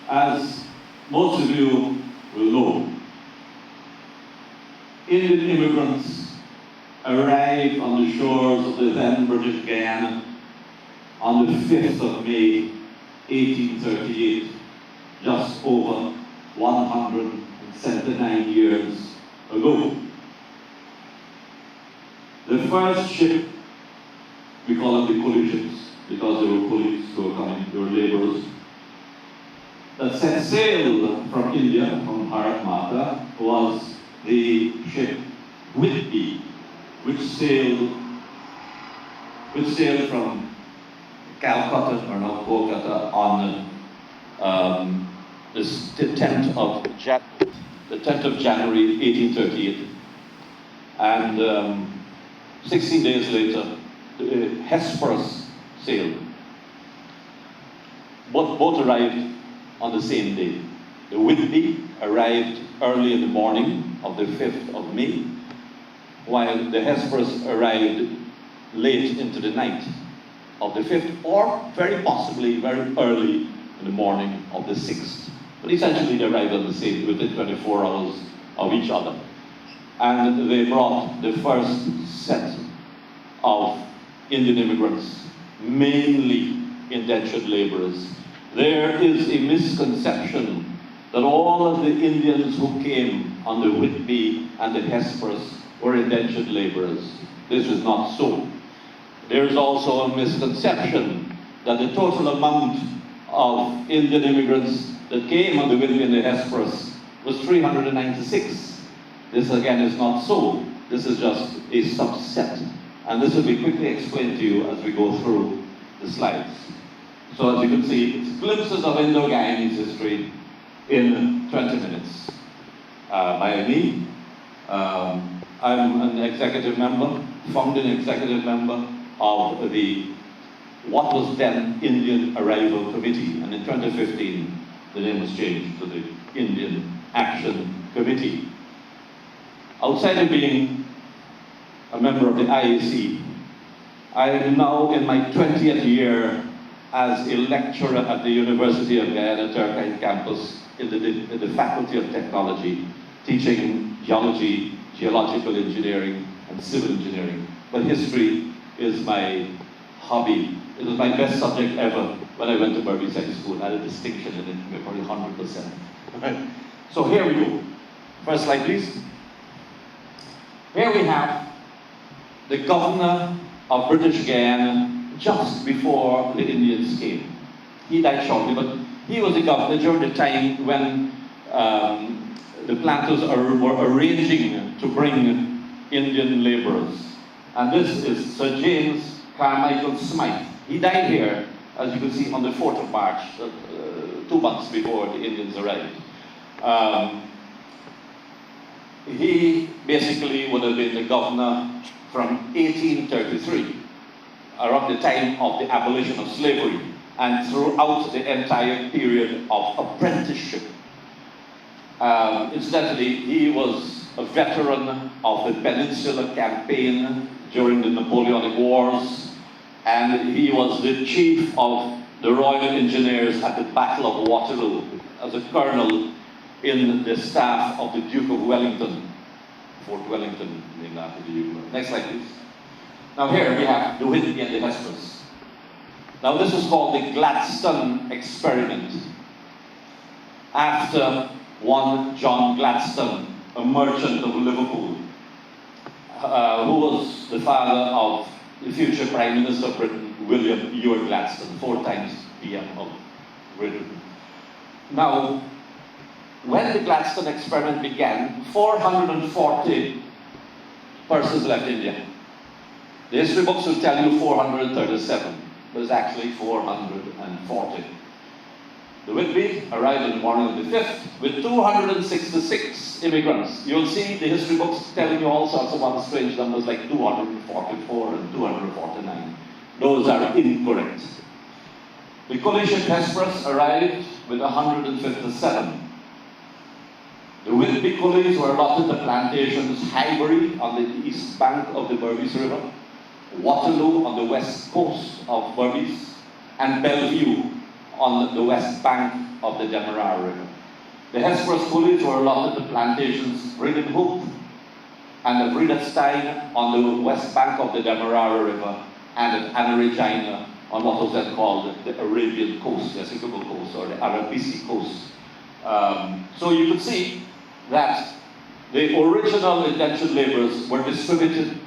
As most of you will know, Indian immigrants arrived on the shores of the then British Guyana on the 5th of May, 1838, just over 179 years ago. The first ship, we call them the coolie ships, because they were coolies who were coming, they were laborers, that set sail from India, from Bharat Mata, was the ship Whitby, which sailed from Calcutta, or now Kolkata, on the 10th of January 1838. And 16 days later, the Hesperus sailed. Both arrived on the same day. The Whitby arrived early in the morning of the 5th of May, while the Hesperus arrived late into the night of the 5th, or very possibly very early in the morning of the 6th. But essentially they arrived on the same, within 24 hours of each other. And they brought the first set of Indian immigrants, mainly indentured laborers. There is a misconception that all of the Indians who came on the Whitby and the Hesperus were indentured laborers. This is not so. There is also a misconception that the total amount of Indian immigrants that came on the Whitby and the Hesperus was 396. This again is not so. This is just a subset. And this will be quickly explained to you as we go through the slides. So as you can see, it's glimpses of Indo-Guyanese history in 20 minutes. By me, I'm an executive member, founding executive member of what was then Indian Arrival Committee, and in 2015 the name was changed to the Indian Action Committee. Outside of being a member of the IAC, I am now in my 20th year as a lecturer at the University of Guyana Turkine campus in the Faculty of Technology, teaching geology, geological engineering, and civil engineering. But history is my hobby. It was my best subject ever when I went to Berbice High School. I had a distinction in it, probably 100%. Right? So here we go. First slide, please. Here we have the governor of British Guyana just before the Indians came. He died shortly, but he was the governor during the time when the planters were arranging to bring Indian laborers. And this is Sir James Carmichael Smythe. He died here, as you can see, on the 4th of March, 2 months before the Indians arrived. He basically would have been the governor from 1833, around the time of the abolition of slavery, and throughout the entire period of apprenticeship. Incidentally, he was a veteran of the Peninsular Campaign during the Napoleonic Wars, and he was the chief of the Royal Engineers at the Battle of Waterloo as a colonel in the staff of the Duke of Wellington, Fort Wellington, named after the Duke. Next slide, please. Now here we have the Whitby and the Hesperus. Now this is called the Gladstone experiment, after one John Gladstone, a merchant of Liverpool, who was the father of the future Prime Minister of Britain, William Ewart Gladstone, 4 times PM of Britain. Now, when the Gladstone experiment began, 440 persons left India. The history books will tell you 437, but it's actually 440. The Whitby arrived on the morning of the 5th with 266 immigrants. You'll see the history books telling you all sorts of other strange numbers like 244 and 249. Those are incorrect. The coalition Hesperus arrived with 157. The Whitby coolies were allotted the plantations Highbury on the east bank of the Berbice River, Waterloo on the west coast of Berbice, and Bellevue on the west bank of the Demerara River. The Hesperus coolies were allotted the plantations Hope and the Vredestein on the west bank of the Demerara River, and at Anna on what was then called the Arabian coast, the Cyclical coast, or the Arabisi coast. So you could see that the original indentured laborers were distributed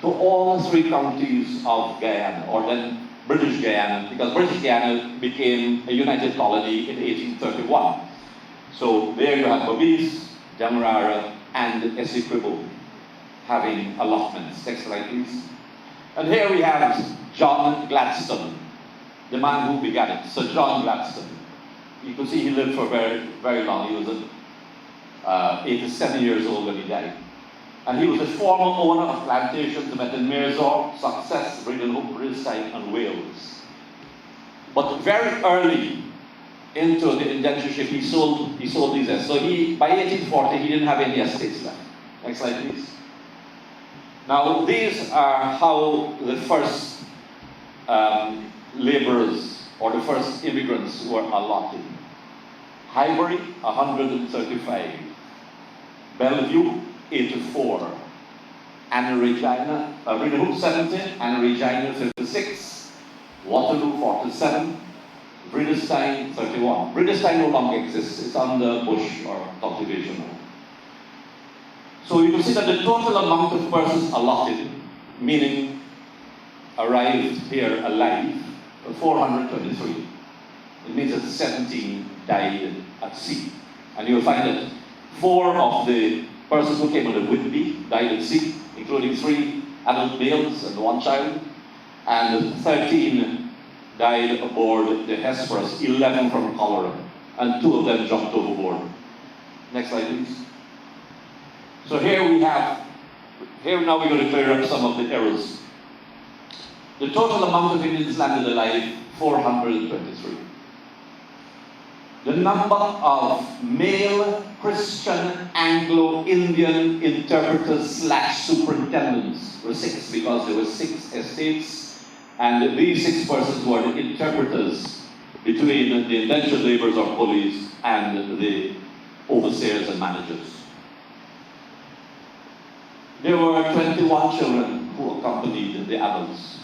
to all three counties of Guyana, or then British Guyana, because British Guyana became a united colony in 1831. So there you have Berbice, Demerara, and Essequibo having allotments. Next slide, please. And here we have John Gladstone, the man who began it, Sir John Gladstone. You can see he lived for very, very long. He was 87 years old when he died. And he was the former owner of plantations met in Mersor, Success, Hope, Vredestein, and Wales. But very early into the indentureship, he sold these estates. So by 1840, he didn't have any estates left. Next slide, please. Now, these are how the first laborers or the first immigrants were allotted. Highbury, 135. Bellevue, 84. Anna Regina, Hope, 70. Anna Regina, 56. Waterloo, 47. Vredestein, 31. Vredestein no longer exists. It's under bush or cultivation now. So you can see that the total amount of persons allotted, meaning arrived here alive, 423. It means that 17 died at sea. And you'll find that 4 of the persons who came on the Whitby died at sea, including 3 adult males and 1 child, and 13 died aboard the Hesperus, 11 from cholera, and 2 of them jumped overboard. Next slide, please. So here now we're going to clear up some of the errors. The total amount of Indians landed alive, 423. The number of male Christian Anglo-Indian interpreters / superintendents were 6, because there were 6 estates, and these 6 persons were the interpreters between the indentured laborers or coolies and the overseers and managers. There were 21 children who accompanied the adults.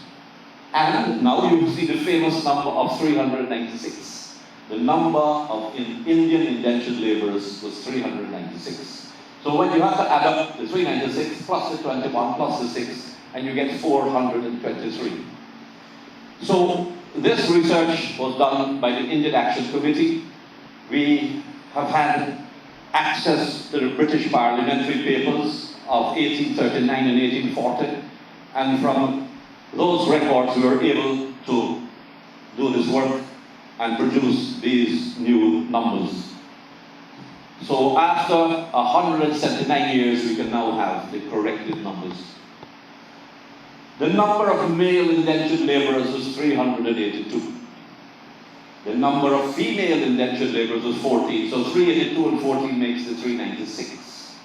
And now you see the famous number of 396. The number of Indian indentured laborers was 396. So when you have to add up the 396 plus the 21 plus the 6, and you get 423. So this research was done by the Indian Action Committee. We have had access to the British parliamentary papers of 1839 and 1840, and from those records we were able to do this work and produce these new numbers. So after 179 years, we can now have the corrected numbers. The number of male indentured laborers was 382. The number of female indentured laborers was 14. So 382 and 14 makes the 396.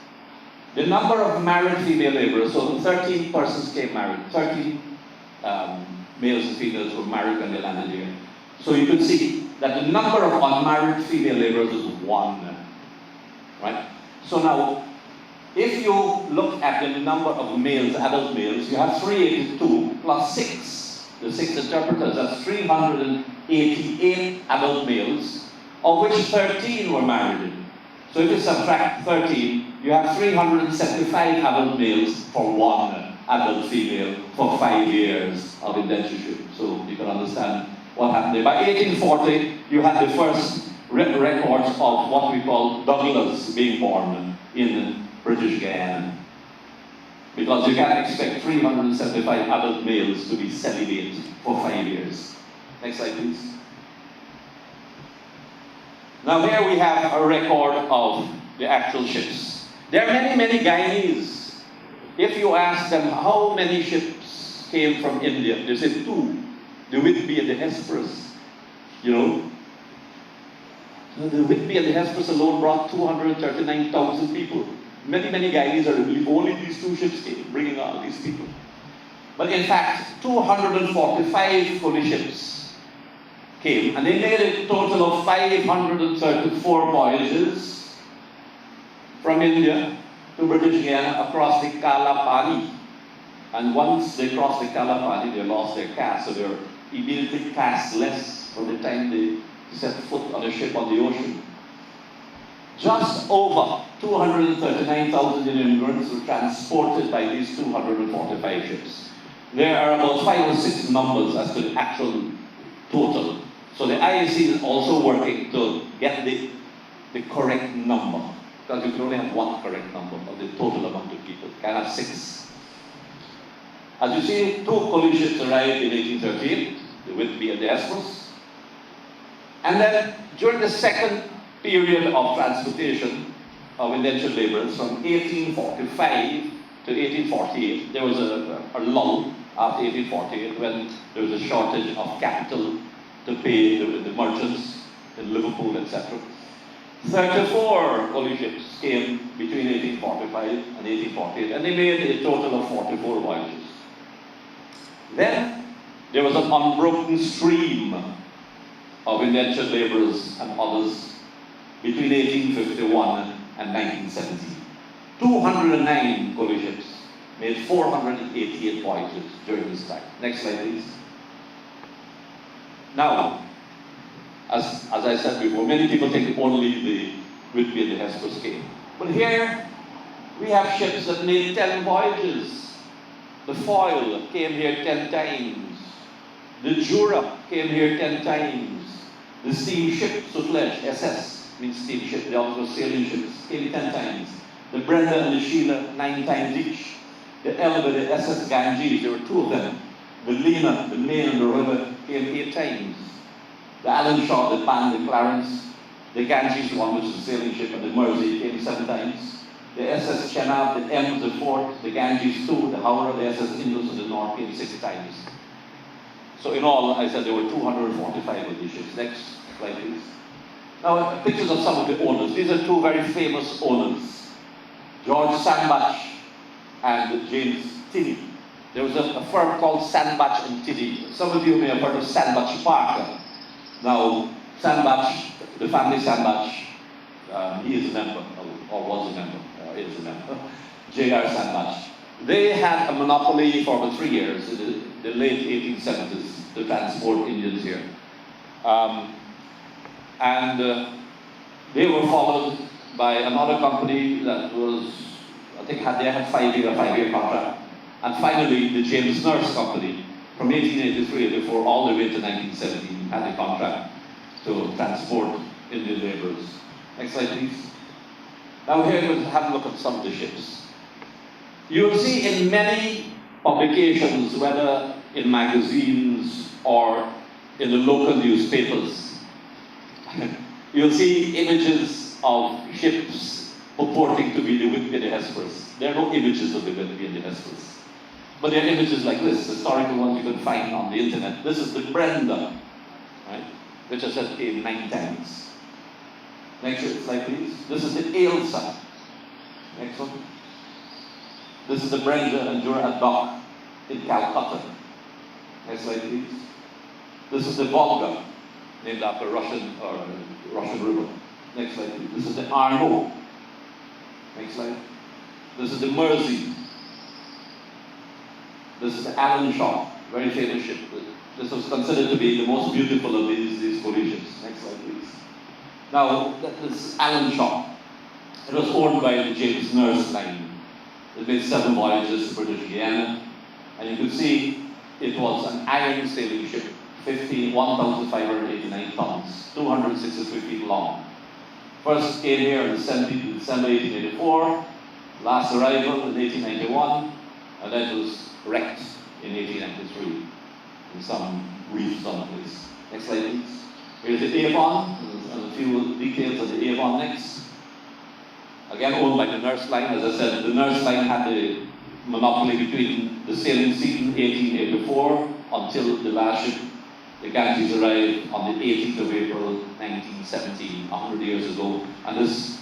The number of married female laborers, so 13 persons came married. 13 males and females were married when they landed here. So you can see that the number of unmarried female laborers is 1. Right? So now, if you look at the number of males, adult males, you have 382 plus 6. The 6 interpreters, that's 388 adult males, of which 13 were married. So if you subtract 13, you have 375 adult males for 1 adult female for 5 years of indentureship. So you can understand what happened there. By 1840, you had the first records of what we call Douglas being born in British Guyana. Because you can't expect 375 adult males to be celibate for 5 years. Next slide, please. Now here we have a record of the actual ships. There are many, many Guyanese. If you ask them how many ships came from India, they say 2. The Whitby and the Hesperus. You know? The Whitby and the Hesperus alone brought 239,000 people. Many, many Guyanese are believe only these 2 ships came, bringing all these people. But in fact, 245 fully ships came, and they made a total of 534 voyages from India to British Guiana across the Kalapani. And once they crossed the Kalapani, they lost their caste, so they were immediately casteless from the time they set foot on a ship on the ocean. Just over 239,000 immigrants were transported by these 245 ships. There are about 5 or 6 numbers as to the actual total. So the IAC is also working to get the correct number, because you can only have one correct number of the total amount of people. You can have 6. As you see, 2 coaling ships arrived in 1838, the Whitby and the Hesperus. And then during the second period of transportation of indentured laborers from 1845 to 1848, there was a lull after 1848 when there was a shortage of capital to pay the merchants in Liverpool, etc. 34 coaling ships came between 1845 and 1848, and they made a total of 44 voyages. Then there was an unbroken stream of indentured laborers and others between 1851 and 1917. 209 coaling ships made 488 voyages during this time. Next slide, please. Now, as I said before, many people think only the Whitby and the Hesperus came. But here we have ships that made 10 voyages. The Foyle came here 10 times. The Jura came here 10 times. The steamship Sutlej, SS, means steamship, they also sailing ships, came 10 times. The Brenda and the Sheila, 9 times each. The Elba, the SS Ganges, there were 2 of them. The Lena, the Main and the River came 8 times. The Allenshaw, the Pan, the Clarence, the Ganges one, which is a sailing ship, and the Mersey came 7 times. The SS Chenab, the Ems, the Fort, the Ganges 2, the Howrah, the SS Indus, and the North came 6 times. So in all, I said there were 245 of these ships. Next slide, please. Now, pictures of some of the owners. These are 2 very famous owners, George Sandbach and James Tinney. There was a firm called Sandbach and Tinney. Some of you may have heard of Sandbach Parker. Now, Sandbach, the family Sandbach, he is a member, or was a member, is a member, J.R. Sandbach. They had a monopoly for about 3 years in the late 1870s to transport Indians here. They were followed by another company that was, I think they had a 5-year contract. And finally, the James Nurse Company, from 1883 before all the way to 1917, had a contract to transport Indian laborers. Next slide, please. Now here we'll have a look at some of the ships. You'll see in many publications, whether in magazines or in the local newspapers, you'll see images of ships purporting to be the Whitby and the Hesperus. There are no images of the Whitby and the Hesperus. But there are images like this, historical ones you can find on the internet. This is the Brenda, right? Which I said came 9 times. Next slide, please. This is the Ailsa. Next one. This is the Brenda and Jura dock in Calcutta. Next slide, please. This is the Volga, named after Russian river. Next slide, please. This is the Arno. Next slide. This is the Mersey. This is the Allenshaw, very famous ship. This was considered to be the most beautiful of these collisions. Next slide, please. Now, this is Allenshaw. It was owned by the James Nurse line. It made 7 voyages to British Guiana. And you can see it was an iron sailing ship, 1,589 tons, 263 feet long. First came here in December 1884, last arrival in 1891, and then it was wrecked in 1893 in some reefs on the place. Next slide, please. Here's the Avon, and a few details of the Avon next. Again, owned by the Nurse Line. As I said, the Nurse Line had the monopoly between the sailing season 1884 until the last ship, the Ganges, arrived on the 18th of April 1917, 100 years ago. And this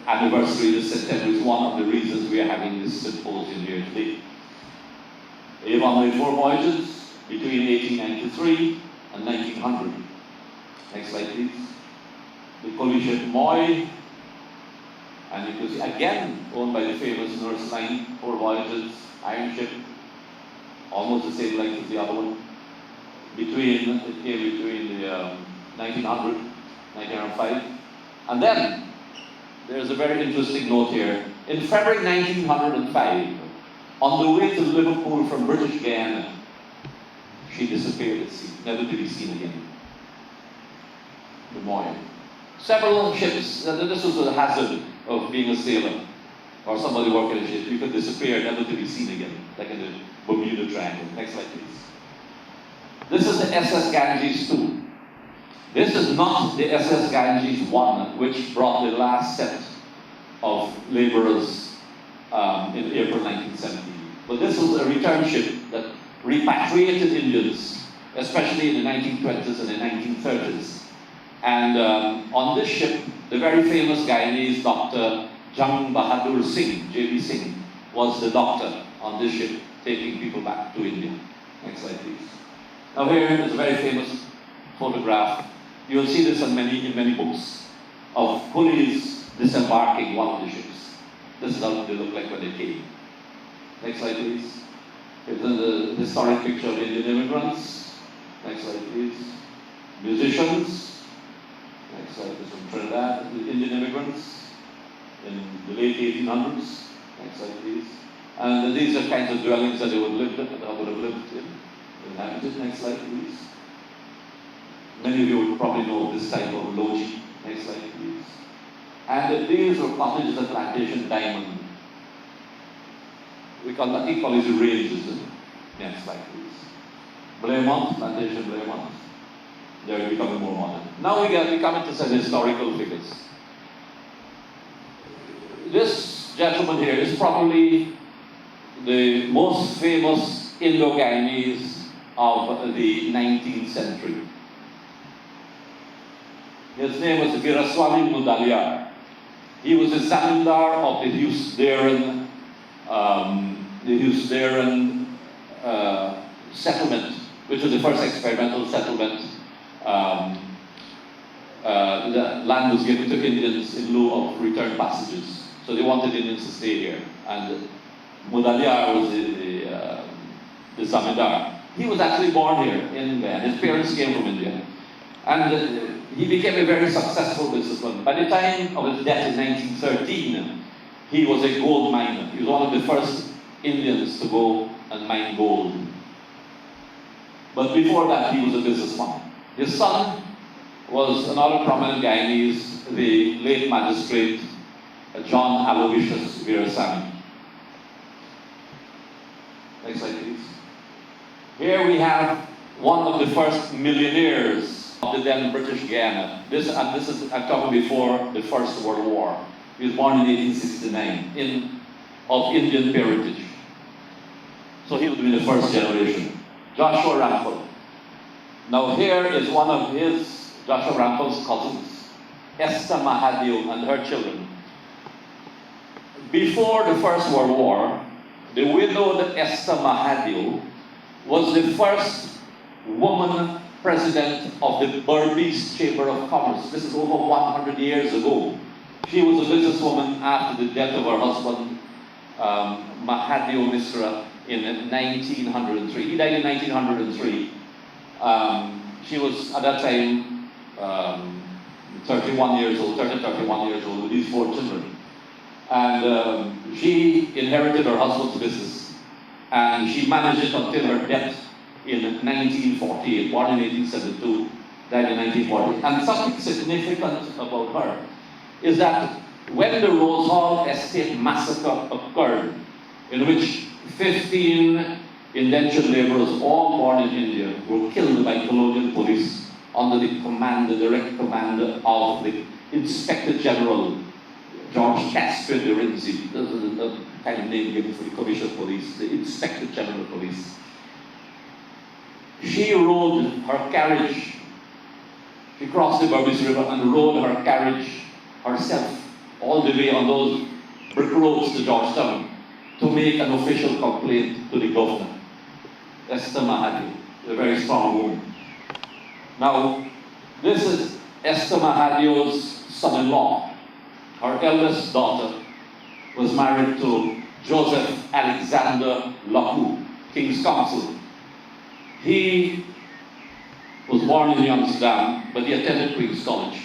anniversary this September is one of the reasons we are having this symposium here today. Avon made 4 voyages between 1893 and 1900. Next slide, please. The police ship Moy, and you can see again owned by the famous Nurse Line, 4 voyages, iron ship, almost the same length as the other one. It came between the 1900, 1905, and then there's a very interesting note here. In February 1905, on the way to Liverpool from British Guyana, she disappeared at sea, never to be seen again. The Moy. Several ships, this was the hazard of being a sailor or somebody working a ship. You could disappear, never to be seen again, like in the Bermuda Triangle. Next slide, please. This is the SS Ganges 2. This is not the SS Ganges 1, which brought the last set of laborers in April 1970. But this was a return ship that repatriated Indians, especially in the 1920s and the 1930s. And on this ship, the very famous Guyanese Dr. Jung Bahadur Singh, J.B. Singh, was the doctor on this ship, taking people back to India. Next slide, please. Now here is a very famous photograph. You'll see this in many books of coolies disembarking one of the ships. This is how they look like when they came. Next slide, please. Here's a historic picture of Indian immigrants. Next slide, please. Musicians. Next slide is from Trinidad, the Indian immigrants in the late 1800s. Next slide, please. And these are kinds of dwellings that they would have lived in. Inhabited. Next slide, please. Many of you would probably know this type of loji. Next slide, please. And these were cottages at Plantation Diamond. We call these ranges. Next slide, please. Blairmont, Plantation Blairmont. They're becoming more modern. Now we come into some historical figures. This gentleman here is probably the most famous Indo-Guyanese of the 19th century. His name was Viraswamy Mudaliar. He was a zamindar of the Housdarian settlement, which was the first experimental settlement. The land was given to Indians in lieu of return passages. So they wanted Indians to stay here. And Mudaliar was the zamindar. He was actually born here in Guyana. His parents came from India. And he became a very successful businessman. By the time of his death in 1913, he was a gold miner. He was one of the first Indians to go and mine gold. But before that, he was a businessman. His son was another prominent Guyanese, the late magistrate John Aloysius Virasamy. Next slide, please. Here we have one of the first millionaires of the then British Guyana. This is, I'm talking before the First World War. He was born in 1869, of Indian parentage. So he would be the first generation. Joshua Ramphel. Now here is one of Joshua Ramphel's cousins, Esther Mahadev and her children. Before the First World War, the widowed Esther Mahadev was the first woman president of the Burmese Chamber of Commerce. This is over 100 years ago. She was a businesswoman after the death of her husband, Mahadev Misra, in 1903. He died in 1903. She was, at that time, 31 years old, 31 years old, with these 4 children. And she inherited her husband's business. And she managed it until her death in 1948, born in 1872, died in 1940. And something significant about her is that when the Rose Hall Estate massacre occurred, in which 15 indentured laborers, all born in India, were killed by colonial police under the direct command of the Inspector General George Casper de Renzi. This is the kind of name given for the Commission Police, the Inspector General Police. She rode her carriage. She crossed the Burmese River and rode her carriage herself all the way on those brick roads to Georgetown to make an official complaint to the governor, Esther Mahadev, a very strong woman. Now, this is Esther Mahadio's son-in-law. Her eldest daughter was married to Joseph Alexander Locke, King's Counsel. He was born in Amsterdam, but he attended Queen's College.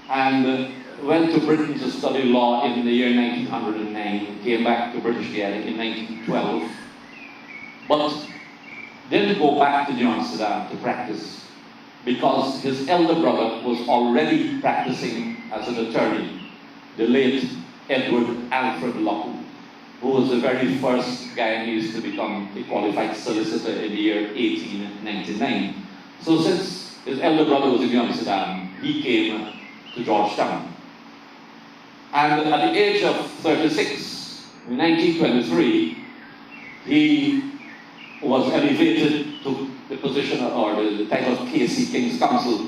And went to Britain to study law in the year 1909, came back to British Guiana in 1912, but didn't go back to New Amsterdam to practice because his elder brother was already practicing as an attorney, the late Edward Alfred Locke, who was the very first Guyanese to become a qualified solicitor in the year 1899. So since his elder brother was in New Amsterdam, he came to Georgetown. And at the age of 36, in 1923, he was elevated to the position or the title of KC, King's Counsel.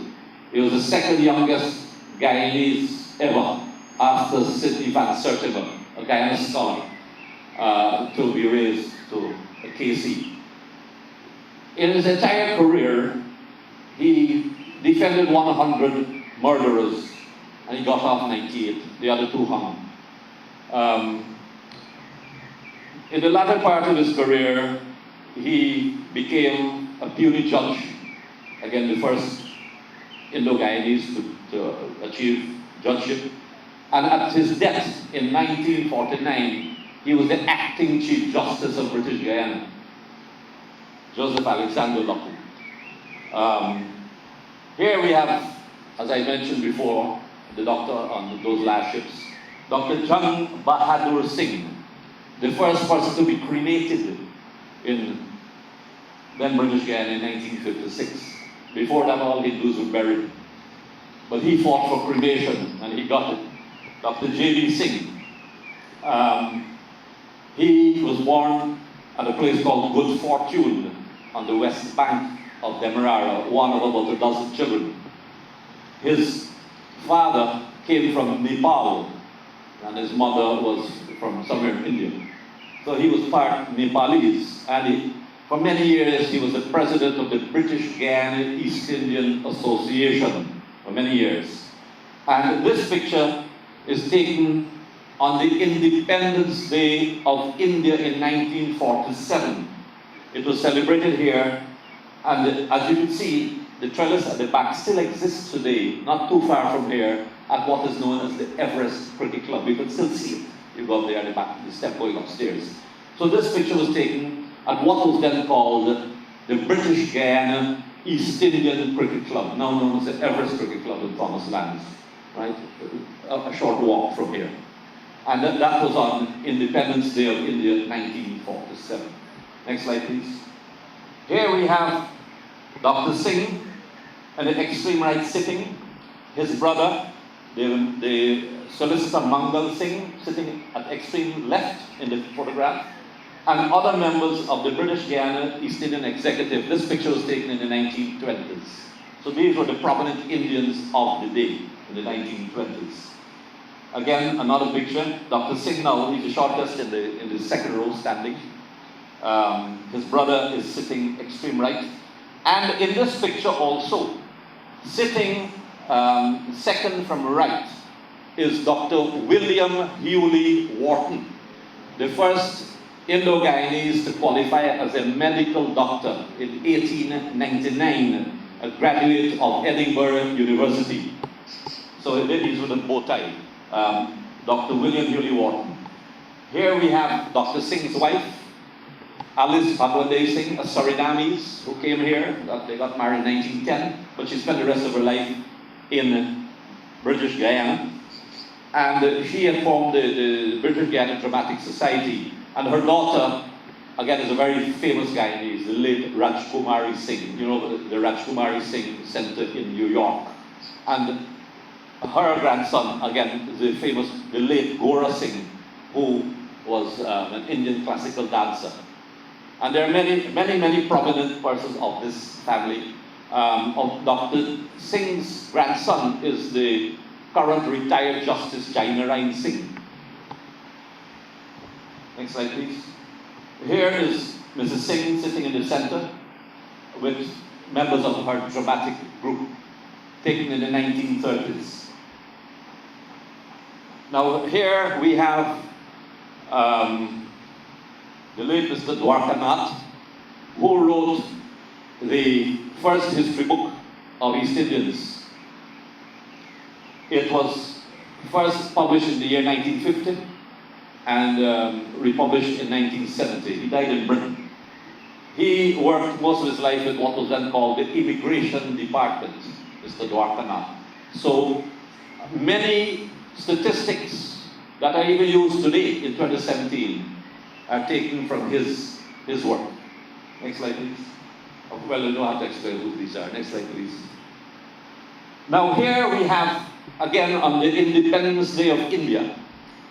He was the second youngest Guyanese ever, after Sidney Van Sertima, a Guyana scholar, to be raised to a KC. In his entire career, he defended 100 murderers, and he got off 98. The other two hung. In the latter part of his career, he became a puisne judge, again the first Indo-Guyanese to achieve judgeship. And at his death in 1949, he was the acting Chief Justice of British Guiana, Joseph Alexander Locke. Here we have, as I mentioned before, the doctor on those last ships, Dr. Jung Bahadur Singh, the first person to be cremated in then British Guiana in 1956. Before that, all Hindus were buried. But he fought for cremation, and he got it. Dr. J.B. Singh. He was born at a place called Good Fortune on the west bank of Demerara, one of about a dozen children. His father came from Nepal, and his mother was from somewhere in India. So he was part Nepalese, and for many years he was the president of the British Guiana East Indian Association for many years. And this picture is taken on the Independence Day of India in 1947. It was celebrated here, and as you can see, the trellis at the back still exists today, not too far from here, at what is known as the Everest Cricket Club. You can still see it. You go up there at the back, the step going upstairs. So this picture was taken at what was then called the British Guiana East Indian Cricket Club, now known as the Everest Cricket Club in Thomas Lands, right? A short walk from here. And that was on Independence Day of India, 1947. Next slide, please. Here we have Dr. Singh and the extreme right sitting. His brother, the Solicitor Mangal Singh, sitting at extreme left in the photograph, and other members of the British Guiana East Indian Executive. This picture was taken in the 1920s. So these were the prominent Indians of the day in the 1920s. Again, another picture. Dr. Singh now, he's the shortest in the second row standing. His brother is sitting extreme right. And in this picture also, sitting second from right, is Dr. William Hewley Wharton, the first Indo-Guyanese to qualify as a medical doctor in 1899, a graduate of Edinburgh University. So he's with a bow tie, Dr. William Hewley Wharton. Here we have Dr. Singh's wife, Alice Bhagwande Singh, a Surinamese who came here. They got married in 1910, but she spent the rest of her life in British Guiana. And she had formed the British Guiana Dramatic Society. And her daughter, again, is a very famous Guyanese, the late Rajkumari Singh. You know, the Rajkumari Singh Center in New York. And her grandson, again, is the late Gora Singh, who was an Indian classical dancer. And there are many prominent persons of this family. Of Dr. Singh's grandson is the current retired Justice Jainarayan Singh. Next slide, please. Here is Mrs. Singh sitting in the center with members of her dramatic group, taken in the 1930s. Now here we have the late Mr. Dwarkanath, who wrote the first history book of East Indians. It was first published in the year 1950 and republished in 1970. He died in Britain. He worked most of his life with what was then called the Immigration Department, Mr. Dwarkanath. So many statistics that are even used today in 2017 are taken from his work. Next slide, please. Well, you know how to explain who these are. Next slide, please. Now here we have, again, on the Independence Day of India,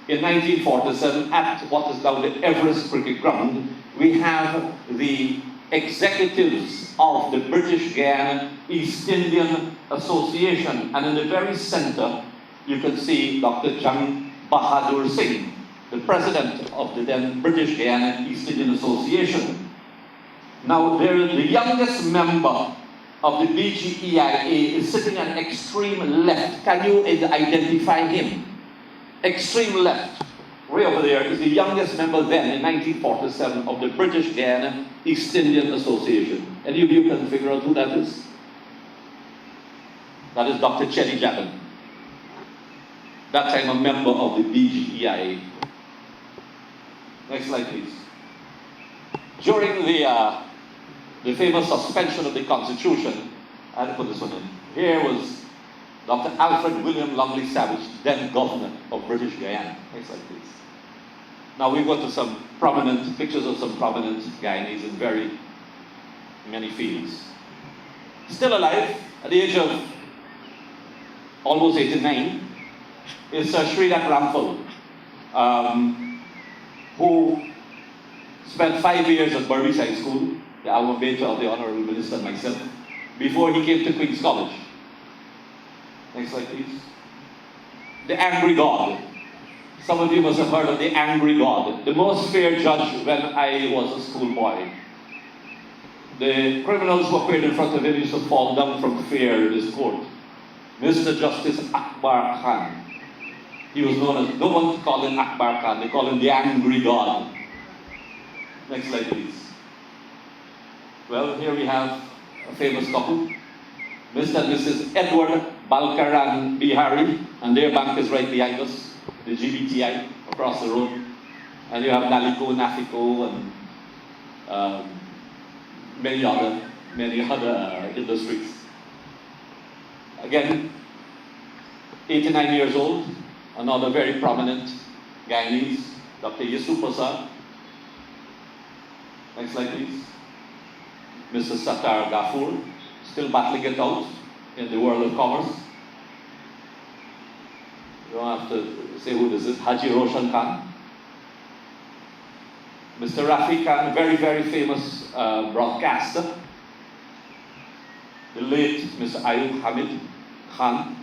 in 1947, at what is now the Everest Cricket Ground, we have the executives of the British Guiana East Indian Association, and in the very center, you can see Dr. Jang Bahadur Singh, the president of the then British Guiana East Indian Association. Now, the youngest member of the BGEIA is sitting at extreme left. Can you identify him? Extreme left, way over there, is the youngest member then in 1947 of the British Guiana East Indian Association. Any of you can figure out who that is? That is Dr. Chetty Jagan. That time a member of the BGEIA. Next slide, please. During the famous suspension of the Constitution, I had to put this one in. Here was Dr. Alfred William Longley Savage, then Governor of British Guiana. Next slide, please. Now we go to some prominent pictures of some prominent Guyanese in very many fields. Still alive at the age of almost 89 is Sir Srinath Ramphal, who spent 5 years at Berbice High School, the alma mater of the Honourable Minister and myself, before he came to Queen's College. Next slide, please. The Angry God. Some of you must have heard of the Angry God, the most fair judge when I was a schoolboy. The criminals who appeared in front of him used to fall down from fear in his court. Mr. Justice Akbar Khan. He was known as, no one called him Akbar Khan, they call him the Angry God. Next slide, please. Well, here we have a famous couple, Mr. and Mrs. Edward Balkaran Bihari, and their bank is right behind us, the GBTI, across the road. And you have Naliko, Nafiko, and many other industries. Again, 89 years old, another very prominent Guyanese, Dr. Yesu Persaud. Next slide, please. Mr. Sattar Ghafoor, still battling it out in the world of commerce. You don't have to say who this is. Haji Roshan Khan. Mr. Rafi Khan, very, very famous broadcaster. The late Mr. Ayub Hamid Khan.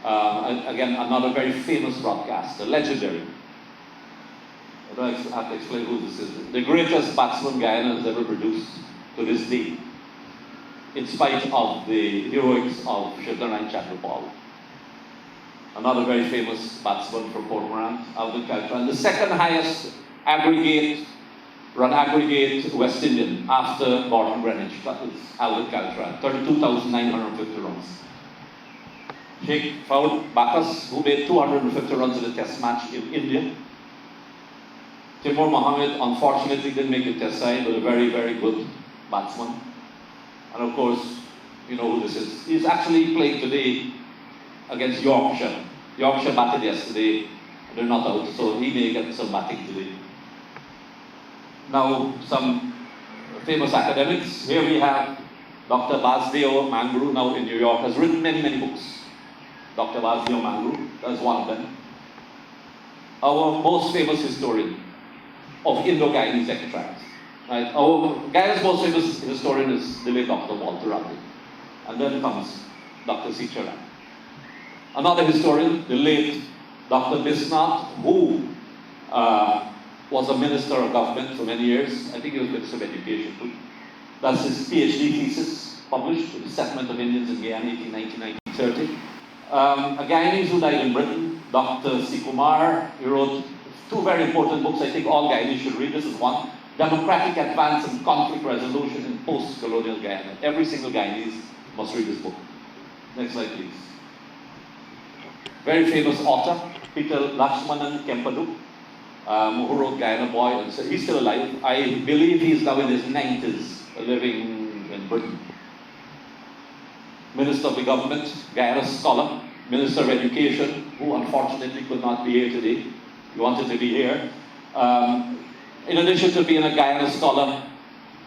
Again, another very famous broadcaster, legendary. I don't have to explain who this is. The greatest batsman Guyana has ever produced to this day, in spite of the heroics of Shivnarayan Chakrapal. Another very famous batsman from Port Morant, Albert Caltran. The second highest aggregate West Indian after Gordon Greenwich. That is Albert Caltran, 32,950 runs. Sheikh Fawad Bakas, who made 250 runs in a test match in India. Timur Mohammed, unfortunately, didn't make the test side, but a very, very good batsman. And of course, you know who this is. He's actually playing today against Yorkshire. Yorkshire batted yesterday, they're not out, so he may get some batting today. Now, some famous academics. Here we have Dr. Vasdeo Mangru, now in New York, has written many, many books. Dr. Vasdeo Mangru, that's one of them. Our most famous historian of Indo-Guyanese extracts. Right? Our Guyana's most famous historian is the late Dr. Walter Radhay. And then comes Dr. C. Charan. Another historian, the late Dr. Bisnath, who was a minister of government for many years. I think he was Minister of Education too. That's his PhD thesis. published, The Settlement of Indians in Guyana, 1890-1930. A Guyanese who died in Britain, Dr. C. Kumar, he wrote two very important books I think all Guyanese should read. This is one, Democratic Advance and Conflict Resolution in Post-Colonial Guyana. Every single Guyanese must read this book. Next slide, please. Very famous author, Peter Lakshmanan Kempadu, who wrote Guyana Boy, and so he's still alive. I believe he's now in his 90s, living in Britain. Minister of the Government, Guyana Scholar, Minister of Education, who unfortunately could not be here today. He wanted to be here. In addition to being a Guyana Scholar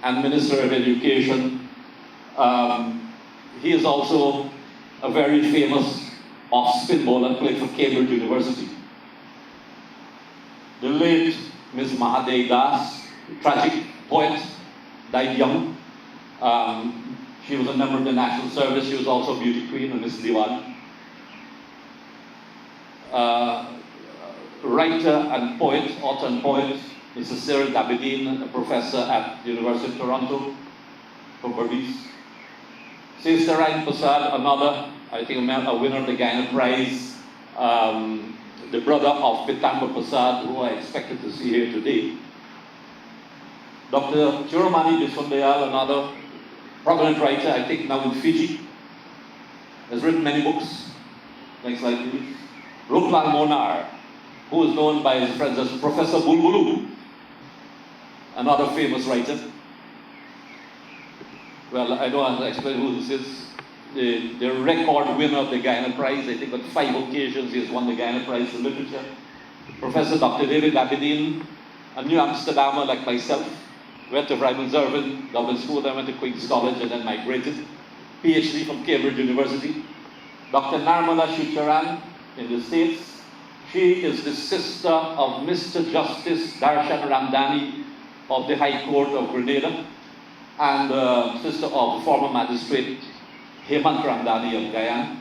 and Minister of Education, he is also a very famous off-spin bowler, played for Cambridge University. The late Miss Radhay Das, tragic poet, died young. She was a member of the National Service. She was also a beauty queen, a Miss Diwan. Writer and poet, author and poet, Mrs. Cyril Gabidine, a professor at the University of Toronto, from Berbice. Sister Ryan Persaud, another, I think a winner of the Guyana Prize, the brother of Pitamba Persaud, who I expected to see here today. Dr. Chiromani Biswandayal, another prominent writer, I think now in Fiji, has written many books. Next slide, please. Ruplan Monar, who is known by his friends as Professor Bulbulu, another famous writer. Well, I don't have to explain who this is. The record winner of the Guyana Prize, I think on 5 occasions he has won the Guyana Prize for Literature. Professor Dr. David Gabidine, a New Amsterdamer like myself, went to Ryman-Zervin, Dublin School, then went to Queen's College and then migrated. PhD from Cambridge University. Dr. Narmala Shucharan in the States. She is the sister of Mr. Justice Darshan Ramdani of the High Court of Grenada and sister of former magistrate Hemant Ramdani of Guyana.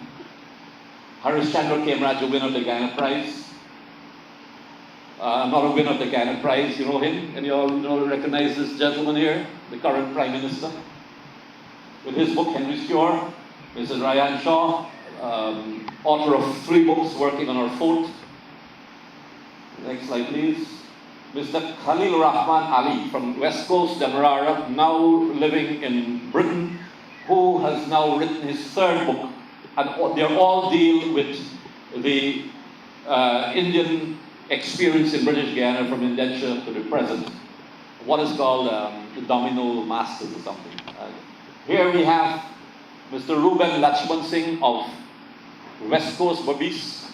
Harishchandra Kemraj, a winner of the Guyana Prize. Another winner of the Guyana Prize, you know him, and you all recognize this gentleman here, the current Prime Minister. With his book, Henry Stewart, Mrs. Ryan Shaw, author of 3 books, working on our fort. Next slide, please. Mr. Khalil Rahman Ali from West Coast, Demerara, now living in Britain, who has now written his 3rd book, and they all deal with the Indian experience in British Guyana from indenture to the present. What is called the Domino Masters or something. Here we have Mr. Ruben Lachman Singh of West Coast Berbice,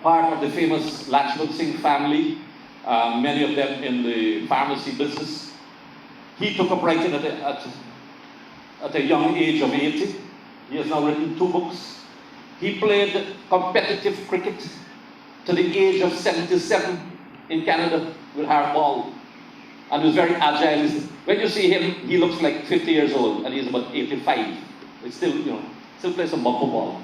part of the famous Lachman Singh family, many of them in the pharmacy business. He took up writing at a young age of 80. He has now written 2 books. He played competitive cricket to the age of 77 in Canada with hardball, and was very agile. When you see him, he looks like 50 years old, and he's about 85. He still, still plays some bumper ball.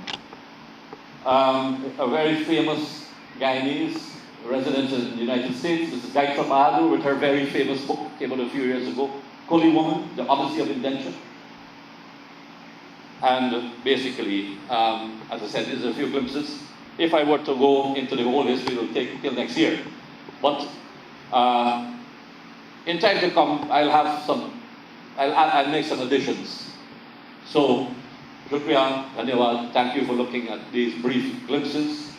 A very famous Guyanese resident in the United States, Mrs. Gaitra Bahadur, with her very famous book, came out a few years ago, Koli Woman, The Odyssey of Indenture. And basically, as I said, these are a few glimpses. If I were to go into the whole history, it will take till next year. But in time to come, I'll make some additions. So, Shukriya, Dhanyawad, thank you for looking at these brief glimpses.